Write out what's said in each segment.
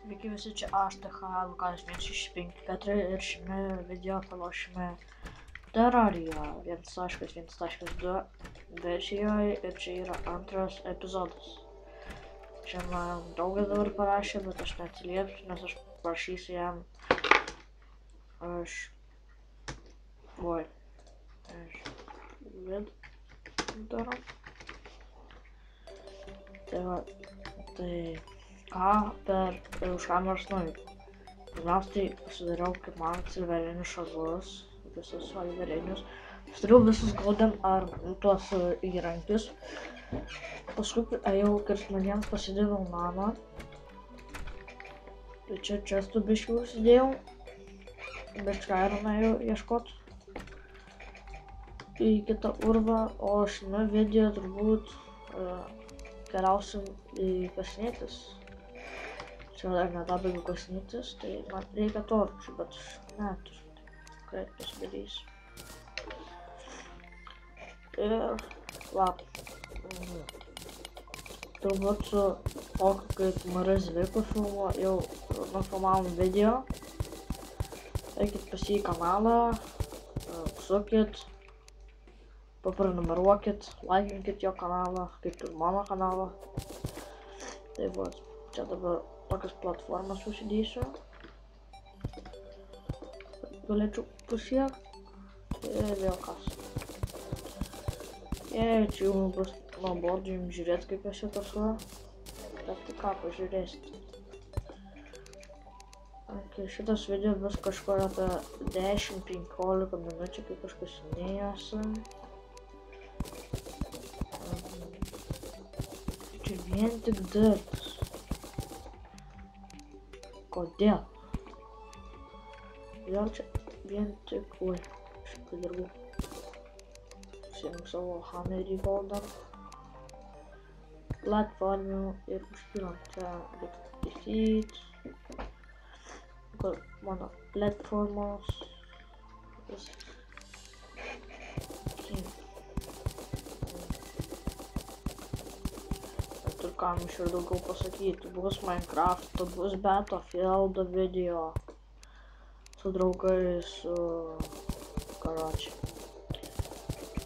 Sveiki visi, čia aš, TH Lukas 1654 ir šiame video palošime Terraria 1.1.2 versijoje ir čia yra antras epizodas. Čia man draugas dabar parašė, bet aš neatsiliepsiu, nes aš parašysiu jam. Darom. Tai va, ką už ką nors nuveikiau. Pirmiausiai pasidariau kaip man silverinius šarvus, visus silverinius. Pasidariau visus golden ar tuos įrankius. Paskui ėjau kirstmanėms pasidaviau namą. Tai čia čestų biškių užsidėjau. Bišką ironą ėjau ieškot. Į kitą urvą, o šiame video turbūt keliausim į kasnytis. Čia dar nedabaigiu kasnytis, tai man reikia torčių, bet neturiu. Tikrai pasidarysiu. Ir turbūt su tokiu kaip Marazviku filmu jau nufilmavom video. Eikit pas jį kanalą, sukit, paprenumeruokit, laikinkit jo kanalą, kaip ir mano kanalą. Tai va, čia dabar tokias platformas užsidėsiu. Galėčiau pasiekti ir vėl kas. Jei čia jau bus nuobodu jums žiūrėti, kaip aš šitą su. Bet tai ką, pažiūrėsit. Šitas video bus kažkur apie 10-15 minučių, kaip aš kasinėjuosi. Čia vien tik dirbs. Kodėl? Vėl čia vien tik... Oi, šitą dirbu. Pasiėmiau savo hammerį golden. Platformių ir užpilom. Čia reikia taisyti. Mano platformos. Ir kam iš ir daugiau pasakyti, bus Minecraft, bus Battlefield video su draugais, su karočiai.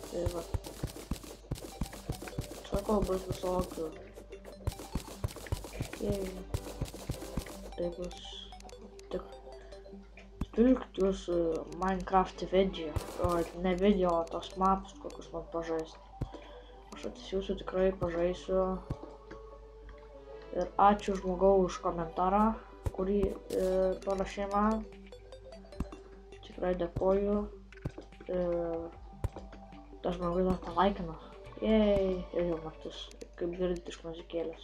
Tai va. Sakau, bus visokių. Tai bus tik spilgt jūs Minecraft video, o ne video, o tos maps, kokius man pažaisti. Aš atsisiųsiu, tikrai pažaisiu. Ir ačiū žmogau už komentarą, kurį parašė man. Tikrai dėkoju. Tas žmogus dar palaikino. Jei, ir jau matis, kaip girdit iš muzikėlės.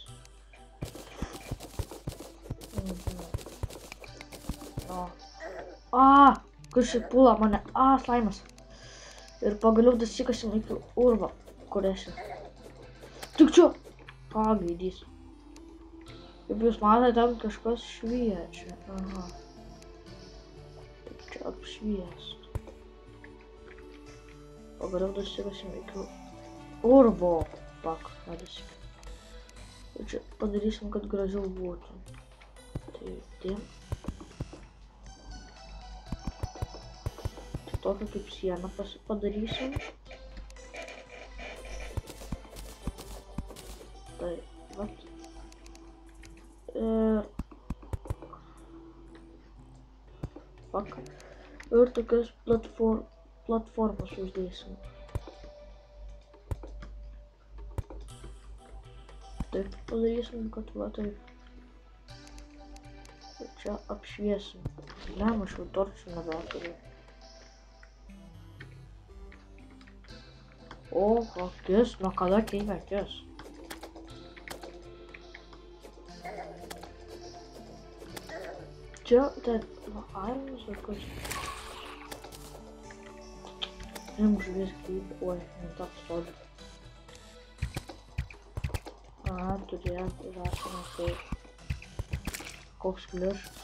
Kur šit pula mane? Slaimas. Ir pagaliau dasikasim iki urvo, kur esi. Tik čia! Gaidys. Kaip jūs matote, ten kažkas šviečia. Aha. Taip čia apšvies. Pagaliau dasikasim iki urvo. Vadasi. Ir čia padarysim, kad gražiau būtų. Tai taip. Tokią kaip sieną padarysim. Tai, vat. Ir tokias platformas uždėsim. Taip padarysim, kad va taip. Ir čia apšviesim. Ne, aš jau torčių nebeturiu. O, akis, nuo kada keina akis? Čia, tai, ironas ar kas? Imk žuvies gyvybę, oi, netaps sodžiu. Turėtų rašymas taip. Koks kliušas.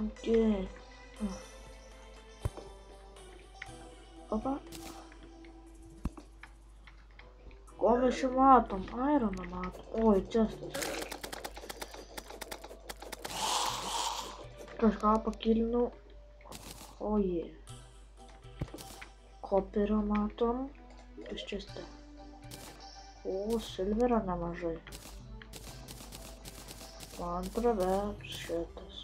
Okay. Opa. Ko mes čia matom? Ironą matom. Oi, čestas. Kažką pakilinau. Oje. Koperio matom. Iš česte. O, silverio nemažai. Man pravers šitas.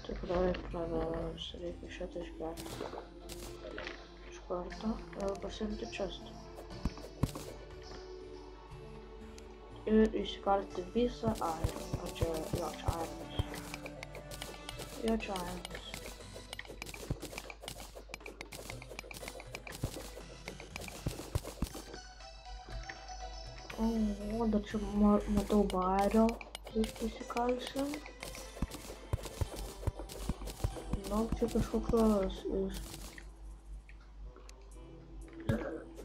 Tikrai pravers. Reikia šitą išgerti. Iš karto. Ir pasiimti čestą. Ir įsikalti visą iron. O čia, jo, čia ironas. Jo, čia ironas. O, dar čia matau bario. Taip įsikalsim. Nu, čia kažkokios iš...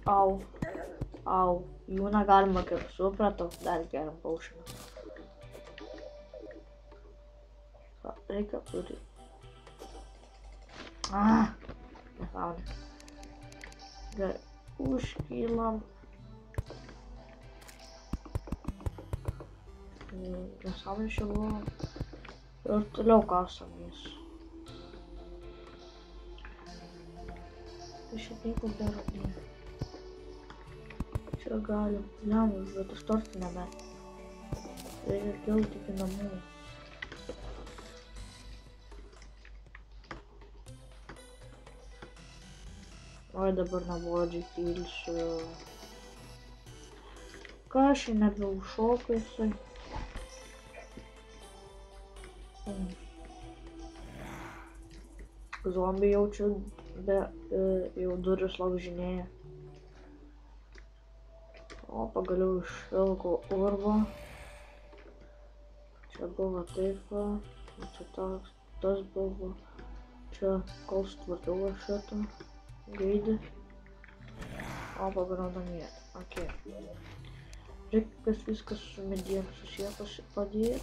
Au. Au. Jų negalima, kaip supratau, dar geriam paušiną. Reikia turi. Nesąmonė. Gerai, užkylam. Nesąmonė čia buvo. Ir toliau kasamės. Tai šiaip nieko gero nėra. Čia galim lemus, bet užtortiname. Reikia kelti iki namų. Oi, dabar nuobodžiai kilsiu. Ką aš čia nebeužšoku jisai? Zombiai jaučiu, jau duris laužinėja. O, pagaliau išvilkau urvą. Čia buvo taip, čia tas buvo. Čia kol sutvarkiau šitą gaidį. O, pagaliau namie. Ok. Reikia viskas su medienu susiję padėti.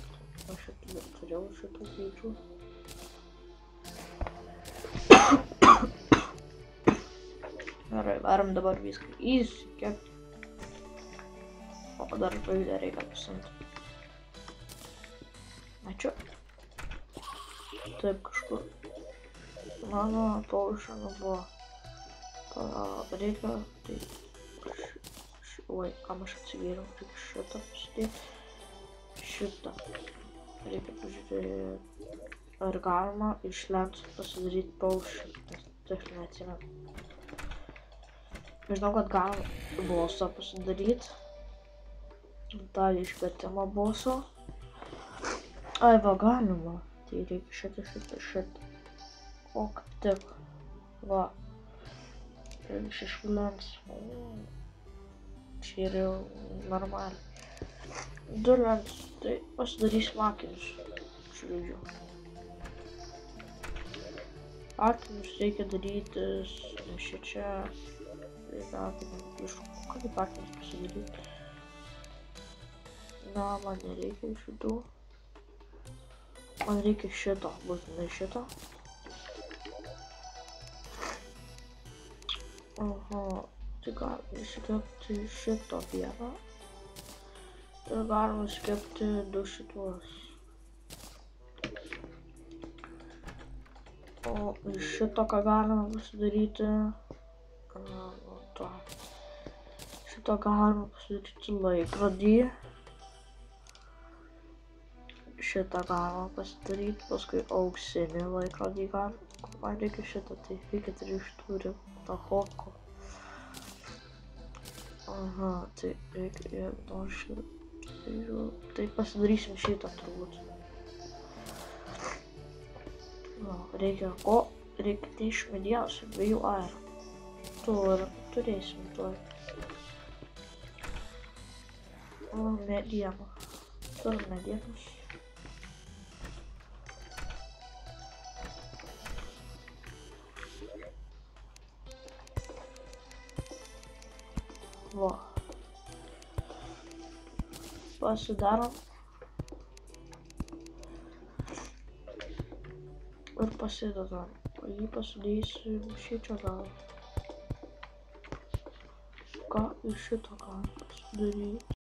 Aš turėjau šitų gaidžių. Gerai, varom dabar viską įsikepti. O dar žvaigždę reikia pasimti. Ačiū. Taip kažkur. Mano paušana buvo. Reikia, tai... Oi, kam aš atsigėriau, reikia šitą pasidėti. Šitą. Reikia pažiūrėti, ar galima iš lentos pasidaryti paušį. Taip neatsimenu. Žinau, kad galima bosą pasidaryti. tą išvertimą boso. Ai, va, galima. Tai reikia šitą. O, kaip tik. Va. Ir šešvilens. Čia yra normaliai. Du lens, tai pasidarysim akinius. Žodžiu. Akinius reikia darytis. Čia. Reikia akinius. Ką kaip akinius pasidaryti? Na, man nereikia šitų. Man reikia šito, būtinai šito. Aha, tai galima iškepti šito vieną. Tai galima iškepti du šituos. O iš šito ką galima pasidaryti? Šito galima pasidaryti laikrodį. Šitą galima pasidaryti, paskui auksinį laikrodį galima. Man reikia šitą, tai reikia 3 štūrių, tą hoko. Aha, tai reikia nors šitą. Tai pasidarysim šitą turbūt. Reikia ko? Reikia 3 medienos ir 2 airų. Turėsim tuoj. O, mediena. Turim medienos. Va. Pasidarom. Ir pasidedam. Jį pasidėsiu šičio gal. Ką? iš šito galima pasidaryti.